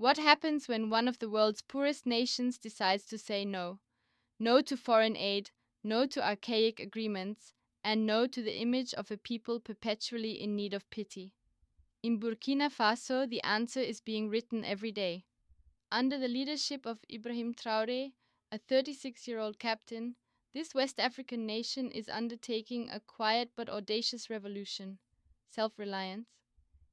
What happens when one of the world's poorest nations decides to say no? No to foreign aid, no to archaic agreements, and no to the image of a people perpetually in need of pity. In Burkina Faso, the answer is being written every day. Under the leadership of Ibrahim Traoré, a 36-year-old captain, this West African nation is undertaking a quiet but audacious revolution: self reliance.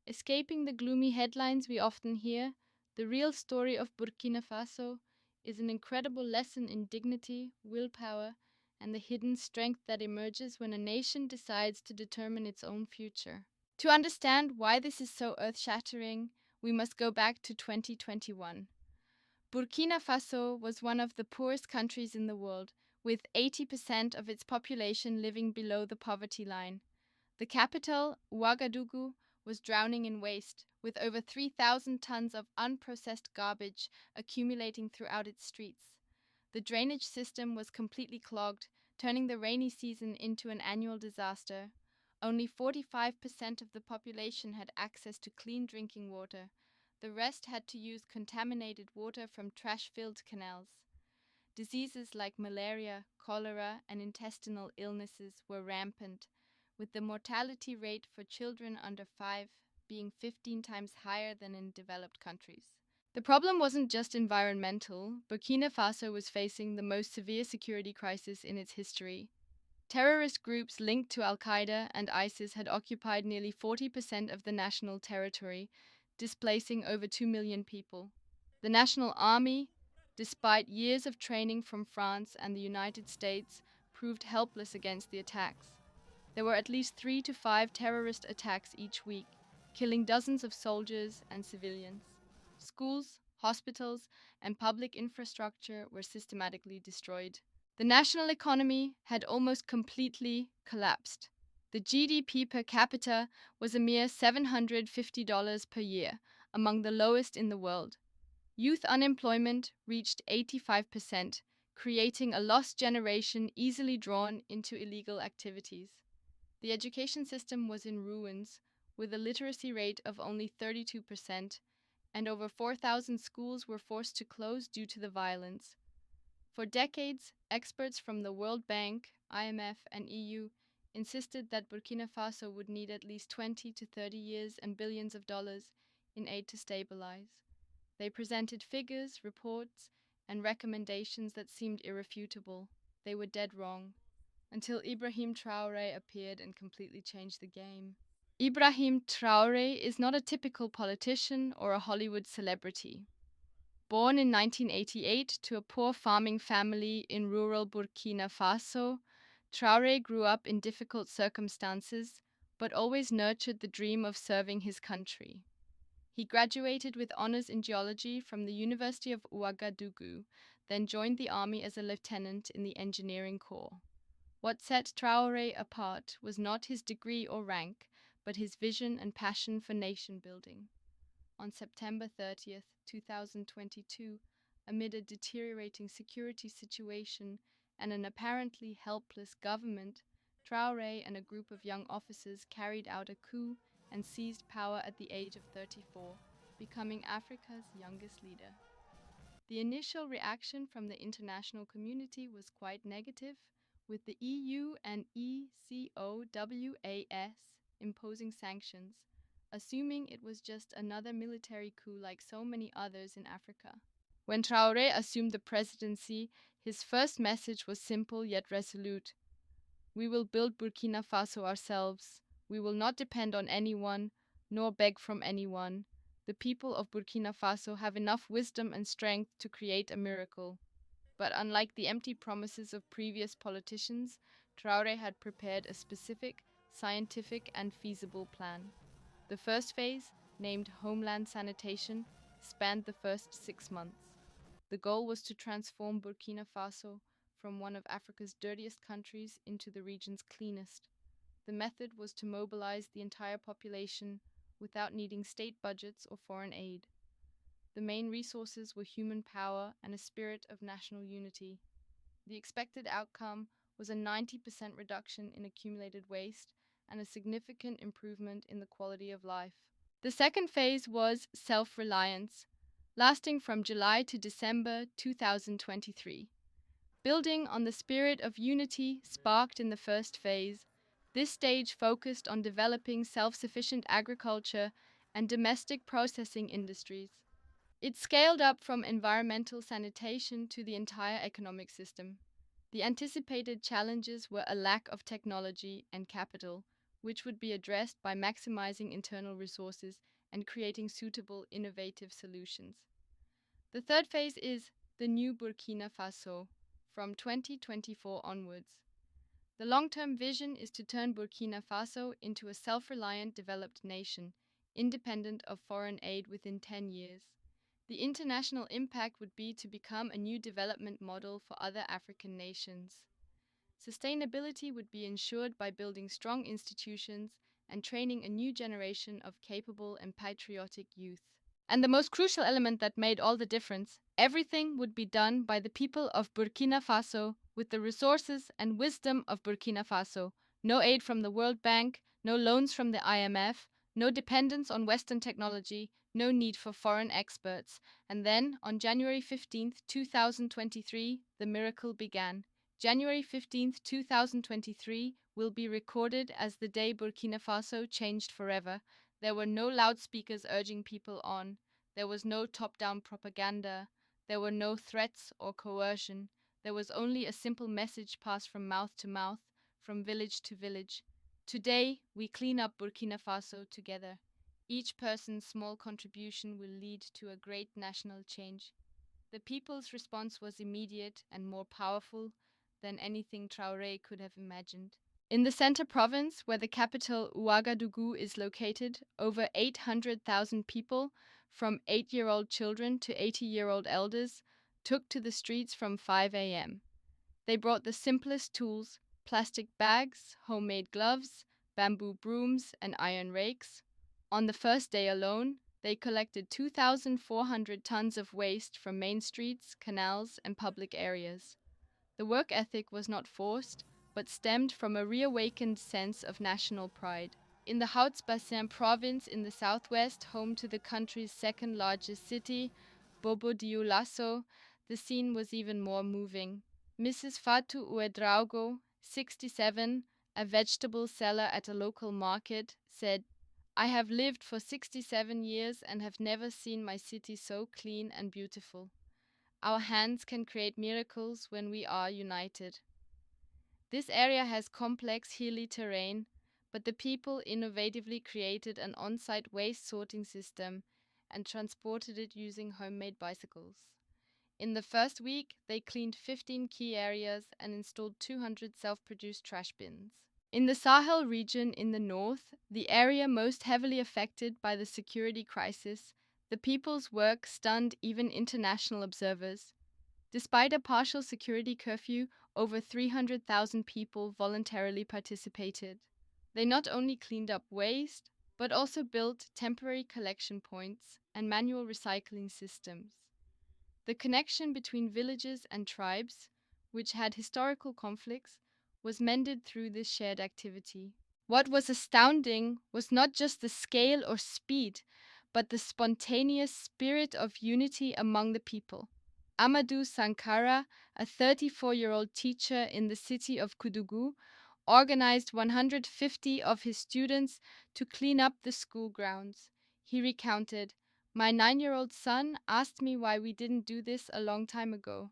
Escaping the gloomy headlines we often hear, the real story of Burkina Faso is an incredible lesson in dignity, willpower, and the hidden strength that emerges when a nation decides to determine its own future. To understand why this is so earth shattering, we must go back to 2021. Burkina Faso was one of the poorest countries in the world, with 80% of its population living below the poverty line. The capital, Ouagadougou, was drowning in waste, with over 3,000 tons of unprocessed garbage accumulating throughout its streets. The drainage system was completely clogged, turning the rainy season into an annual disaster. Only 45% of the population had access to clean drinking water. The rest had to use contaminated water from trash-filled canals. Diseases like malaria, cholera, and intestinal illnesses were rampant, with the mortality rate for children under 5 being 15 times higher than in developed countries. The problem wasn't just environmental. Burkina Faso was facing the most severe security crisis in its history. Terrorist groups linked to Al-Qaeda and ISIS had occupied nearly 40% of the national territory, displacing over 2 million people. The National Army, despite years of training from France and the United States, proved helpless against the attacks. There were at least 3 to 5 terrorist attacks each week, killing dozens of soldiers and civilians. Schools, hospitals, and public infrastructure were systematically destroyed. The national economy had almost completely collapsed. The GDP per capita was a mere $750 per year, among the lowest in the world. Youth unemployment reached 85%, creating a lost generation easily drawn into illegal activities. The education system was in ruins, with a literacy rate of only 32%, and over 4,000 schools were forced to close due to the violence. For decades, experts from the World Bank, IMF, and EU insisted that Burkina Faso would need at least 20 to 30 years and billions of dollars in aid to stabilize. They presented figures, reports, and recommendations that seemed irrefutable. They were dead wrong, until Ibrahim Traoré appeared and completely changed the game. Ibrahim Traoré is not a typical politician or a Hollywood celebrity. Born in 1988 to a poor farming family in rural Burkina Faso, Traoré grew up in difficult circumstances, but always nurtured the dream of serving his country. He graduated with honors in geology from the University of Ouagadougou, then joined the army as a lieutenant in the engineering corps. What set Traoré apart was not his degree or rank, but his vision and passion for nation building. On September 30th, 2022, amid a deteriorating security situation and an apparently helpless government, Traoré and a group of young officers carried out a coup and seized power at the age of 34, becoming Africa's youngest leader. The initial reaction from the international community was quite negative, with the EU and ECOWAS imposing sanctions, assuming it was just another military coup like so many others in Africa. When Traoré assumed the presidency, his first message was simple yet resolute: "We will build Burkina Faso ourselves. We will not depend on anyone, nor beg from anyone. The people of Burkina Faso have enough wisdom and strength to create a miracle." But unlike the empty promises of previous politicians, Traoré had prepared a specific, scientific, and feasible plan. The first phase, named Homeland Sanitation, spanned the first 6 months. The goal was to transform Burkina Faso from one of Africa's dirtiest countries into the region's cleanest. The method was to mobilize the entire population without needing state budgets or foreign aid. The main resources were human power and a spirit of national unity. The expected outcome was a 90% reduction in accumulated waste and a significant improvement in the quality of life. The second phase was self-reliance. lasting from July to December 2023. Building on the spirit of unity sparked in the first phase, this stage focused on developing self-sufficient agriculture and domestic processing industries. It scaled up from environmental sanitation to the entire economic system. The anticipated challenges were a lack of technology and capital, which would be addressed by maximizing internal resources and creating suitable innovative solutions. The third phase is the new Burkina Faso from 2024 onwards. The long-term vision is to turn Burkina Faso into a self-reliant developed nation, independent of foreign aid within 10 years. The international impact would be to become a new development model for other African nations. Sustainability would be ensured by building strong institutions and training a new generation of capable and patriotic youth. And the most crucial element that made all the difference, everything would be done by the people of Burkina Faso with the resources and wisdom of Burkina Faso. No aid from the World Bank, no loans from the IMF, no dependence on Western technology, no need for foreign experts. And then, on January 15th, 2023, the miracle began. January 15th, 2023 will be recorded as the day Burkina Faso changed forever. There were no loudspeakers urging people on. There was no top-down propaganda. There were no threats or coercion. There was only a simple message passed from mouth to mouth, from village to village. Today, we clean up Burkina Faso together. Each person's small contribution will lead to a great national change. The people's response was immediate and more powerful than anything Traoré could have imagined. In the center province, where the capital Ouagadougou is located, over 800,000 people, from 8-year-old children to 80-year-old elders, took to the streets from 5 a.m. They brought the simplest tools: plastic bags, homemade gloves, bamboo brooms, and iron rakes. On the first day alone, they collected 2,400 tons of waste from main streets, canals, and public areas. The work ethic was not forced, but stemmed from a reawakened sense of national pride. In the Haute-Bassin province in the southwest, home to the country's second largest city, Bobo-Dioulasso, the scene was even more moving. Mrs. Fatou Ouedraogo, 67, a vegetable seller at a local market, said, "I have lived for 67 years and have never seen my city so clean and beautiful. Our hands can create miracles when we are united." This area has complex, hilly terrain, but the people innovatively created an on-site waste sorting system and transported it using homemade bicycles. In the first week, they cleaned 15 key areas and installed 200 self-produced trash bins. In the Sahel region in the north, the area most heavily affected by the security crisis, the people's work stunned even international observers. Despite a partial security curfew, over 300,000 people voluntarily participated. They not only cleaned up waste, but also built temporary collection points and manual recycling systems. The connection between villages and tribes, which had historical conflicts, was mended through this shared activity. What was astounding was not just the scale or speed, but the spontaneous spirit of unity among the people. Amadou Sankara, a 34-year-old teacher in the city of Koudougou, organized 150 of his students to clean up the school grounds. He recounted, "My 9-year-old son asked me why we didn't do this a long time ago.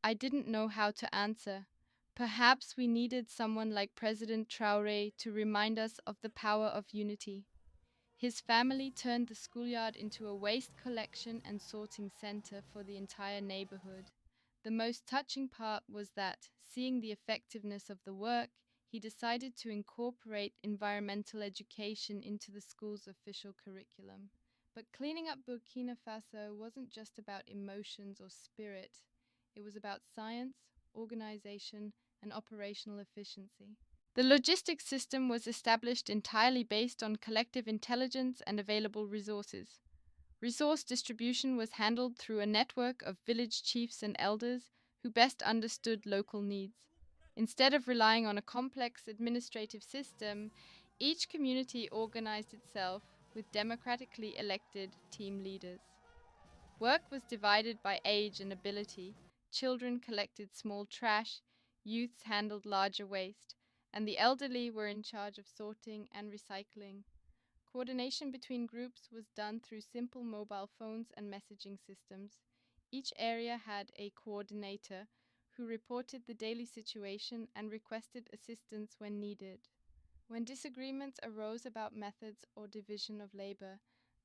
I didn't know how to answer. Perhaps we needed someone like President Traoré to remind us of the power of unity." His family turned the schoolyard into a waste collection and sorting center for the entire neighborhood. The most touching part was that, seeing the effectiveness of the work, he decided to incorporate environmental education into the school's official curriculum. But cleaning up Burkina Faso wasn't just about emotions or spirit. It was about science, organization, and operational efficiency. The logistics system was established entirely based on collective intelligence and available resources. Resource distribution was handled through a network of village chiefs and elders who best understood local needs. Instead of relying on a complex administrative system, each community organized itself with democratically elected team leaders. Work was divided by age and ability. Children collected small trash, youths handled larger waste, and the elderly were in charge of sorting and recycling. Coordination between groups was done through simple mobile phones and messaging systems. Each area had a coordinator who reported the daily situation and requested assistance when needed. When disagreements arose about methods or division of labor,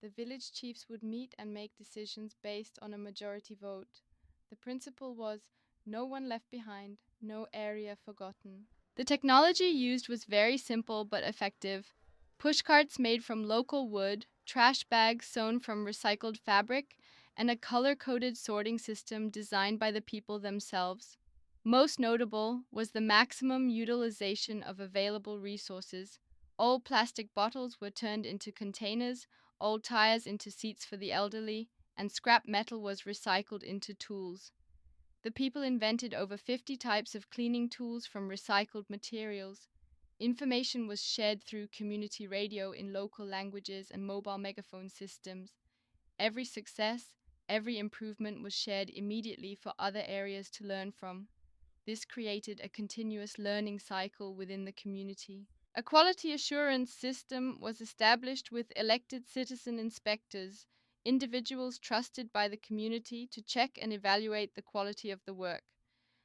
the village chiefs would meet and make decisions based on a majority vote. The principle was no one left behind, no area forgotten. The technology used was very simple but effective. Pushcarts made from local wood, trash bags sewn from recycled fabric, and a color-coded sorting system designed by the people themselves. Most notable was the maximum utilization of available resources. Old plastic bottles were turned into containers, old tires into seats for the elderly, and scrap metal was recycled into tools. The people invented over 50 types of cleaning tools from recycled materials. Information was shared through community radio in local languages and mobile megaphone systems. Every success, every improvement was shared immediately for other areas to learn from. This created a continuous learning cycle within the community. A quality assurance system was established with elected citizen inspectors, individuals trusted by the community to check and evaluate the quality of the work.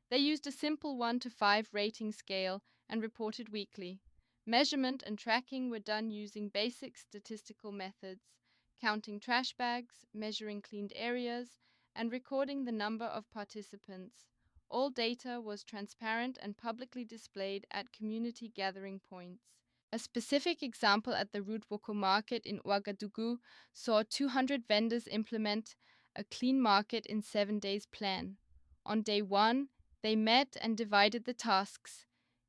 They used a simple 1 to 5 rating scale and reported weekly. Measurement and tracking were done using basic statistical methods, counting trash bags, measuring cleaned areas, and recording the number of participants. All data was transparent and publicly displayed at community gathering points. A specific example at the Root market in Ouagadougou saw 200 vendors implement a clean market in 7 days plan. On day 1, they met and divided the tasks: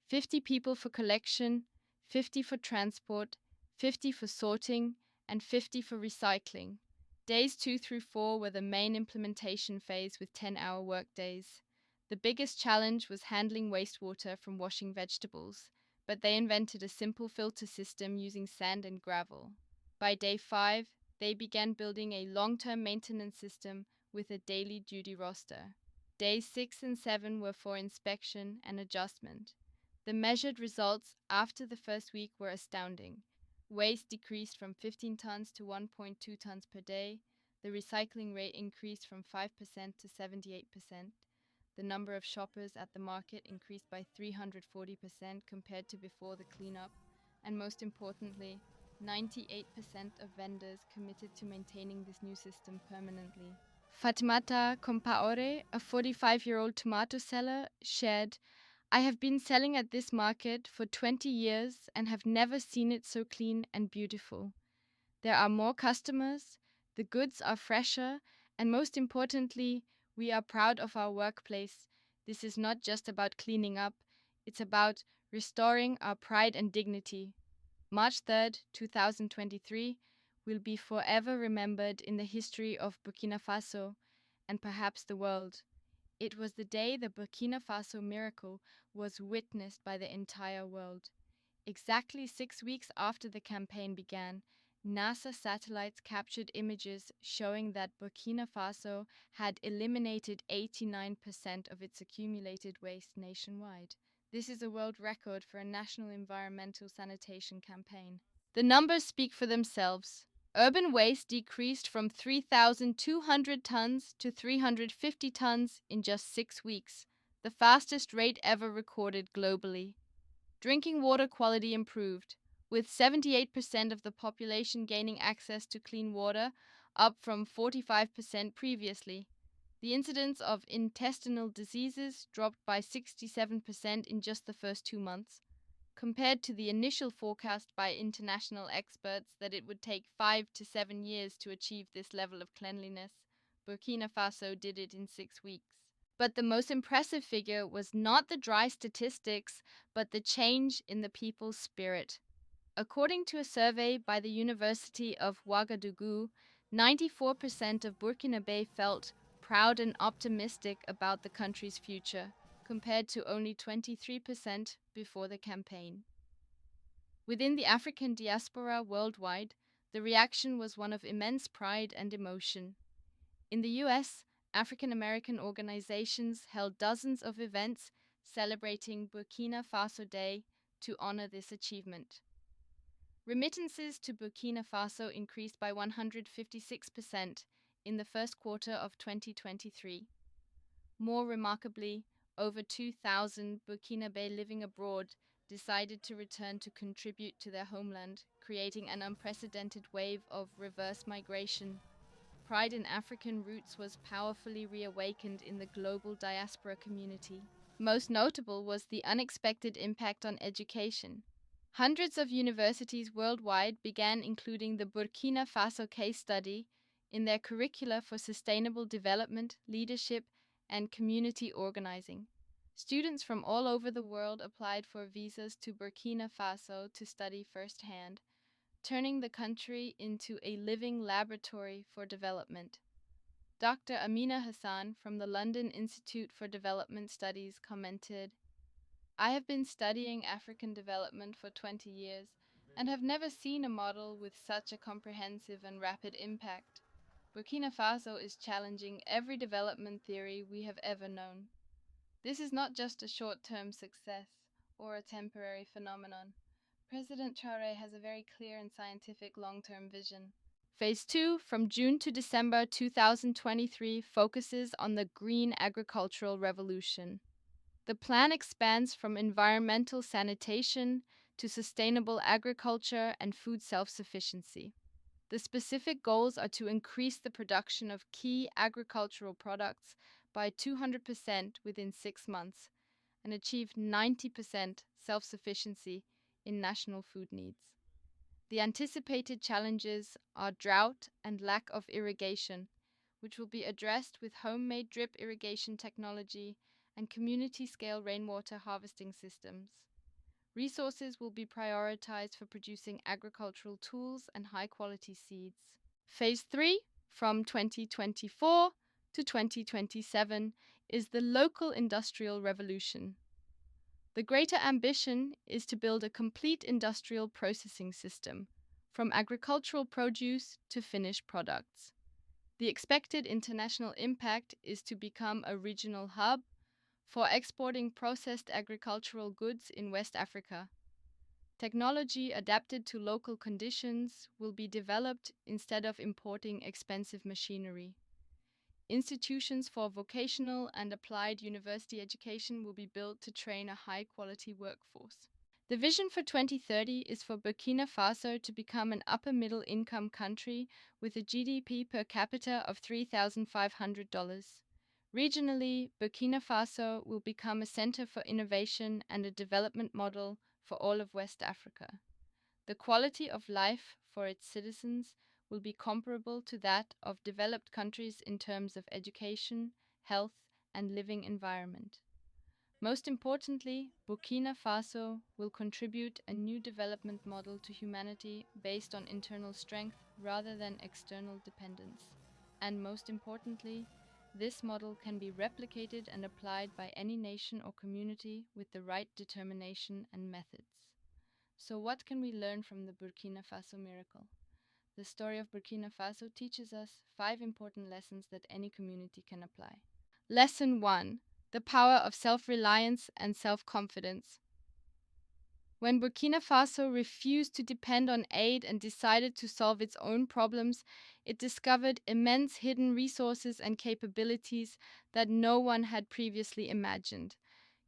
50 people for collection, 50 for transport, 50 for sorting, and 50 for recycling. Days 2 through 4 were the main implementation phase with 10-hour workdays. The biggest challenge was handling wastewater from washing vegetables, but they invented a simple filter system using sand and gravel. By day 5, they began building a long-term maintenance system with a daily duty roster. Days 6 and 7 were for inspection and adjustment. The measured results after the first week were astounding. Waste decreased from 15 tons to 1.2 tons per day. The recycling rate increased from 5% to 78%. The number of shoppers at the market increased by 340% compared to before the cleanup. And most importantly, 98% of vendors committed to maintaining this new system permanently. Fatimata Compaore, a 45-year-old tomato seller, shared, "I have been selling at this market for 20 years and have never seen it so clean and beautiful. There are more customers, the goods are fresher, and most importantly, we are proud of our workplace. This is not just about cleaning up, it's about restoring our pride and dignity." March 3rd, 2023 will be forever remembered in the history of Burkina Faso and perhaps the world. It was the day the Burkina Faso miracle was witnessed by the entire world. Exactly 6 weeks after the campaign began, NASA satellites captured images showing that Burkina Faso had eliminated 89% of its accumulated waste nationwide. This is a world record for a national environmental sanitation campaign. The numbers speak for themselves. Urban waste decreased from 3,200 tons to 350 tons in just 6 weeks, the fastest rate ever recorded globally. Drinking water quality improved, with 78% of the population gaining access to clean water, up from 45% previously. The incidence of intestinal diseases dropped by 67% in just the first 2 months, compared to the initial forecast by international experts that it would take 5 to 7 years to achieve this level of cleanliness. Burkina Faso did it in 6 weeks. But the most impressive figure was not the dry statistics, but the change in the people's spirit. According to a survey by the University of Ouagadougou, 94% of Burkinabe felt proud and optimistic about the country's future, compared to only 23% before the campaign. Within the African diaspora worldwide, the reaction was one of immense pride and emotion. In the US, African American organizations held dozens of events celebrating Burkina Faso Day to honor this achievement. Remittances to Burkina Faso increased by 156% in the first quarter of 2023. More remarkably, over 2,000 Burkinabe living abroad decided to return to contribute to their homeland, creating an unprecedented wave of reverse migration. Pride in African roots was powerfully reawakened in the global diaspora community. Most notable was the unexpected impact on education. Hundreds of universities worldwide began including the Burkina Faso case study in their curricula for sustainable development, leadership, and community organizing. Students from all over the world applied for visas to Burkina Faso to study firsthand, turning the country into a living laboratory for development. Dr. Amina Hassan from the London Institute for Development Studies commented, "I have been studying African development for 20 years and have never seen a model with such a comprehensive and rapid impact. Burkina Faso is challenging every development theory we have ever known. This is not just a short-term success or a temporary phenomenon. President Traoré has a very clear and scientific long-term vision." Phase 2, from June to December 2023, focuses on the green agricultural revolution. The plan expands from environmental sanitation to sustainable agriculture and food self-sufficiency. The specific goals are to increase the production of key agricultural products by 200% within 6 months and achieve 90% self-sufficiency in national food needs. The anticipated challenges are drought and lack of irrigation, which will be addressed with homemade drip irrigation technology and community-scale rainwater harvesting systems. Resources will be prioritized for producing agricultural tools and high-quality seeds. Phase 3, from 2024 to 2027, is the local industrial revolution. The greater ambition is to build a complete industrial processing system, from agricultural produce to finished products. The expected international impact is to become a regional hub for exporting processed agricultural goods in West Africa. Technology adapted to local conditions will be developed instead of importing expensive machinery. Institutions for vocational and applied university education will be built to train a high-quality workforce. The vision for 2030 is for Burkina Faso to become an upper-middle income country with a GDP per capita of $3,500. Regionally, Burkina Faso will become a center for innovation and a development model for all of West Africa. The quality of life for its citizens will be comparable to that of developed countries in terms of education, health, and living environment. Most importantly, Burkina Faso will contribute a new development model to humanity based on internal strength rather than external dependence. And most importantly, this model can be replicated and applied by any nation or community with the right determination and methods. So what can we learn from the Burkina Faso miracle? The story of Burkina Faso teaches us 5 important lessons that any community can apply. Lesson 1. The power of self-reliance and self-confidence. When Burkina Faso refused to depend on aid and decided to solve its own problems, it discovered immense hidden resources and capabilities that no one had previously imagined.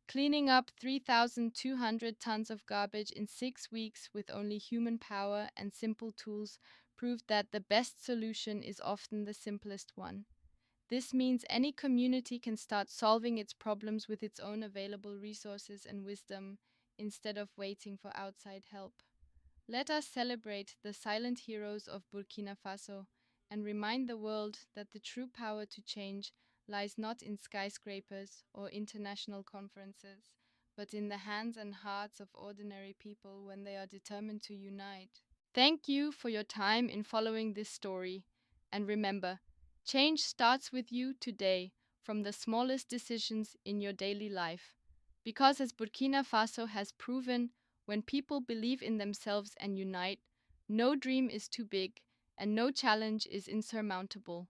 Cleaning up 3,200 tons of garbage in 6 weeks with only human power and simple tools proved that the best solution is often the simplest one. This means any community can start solving its problems with its own available resources and wisdom instead of waiting for outside help. Let us celebrate the silent heroes of Burkina Faso and remind the world that the true power to change lies not in skyscrapers or international conferences, but in the hands and hearts of ordinary people when they are determined to unite. Thank you for your time in following this story. And remember, change starts with you today, from the smallest decisions in your daily life. Because as Burkina Faso has proven, when people believe in themselves and unite, no dream is too big and no challenge is insurmountable.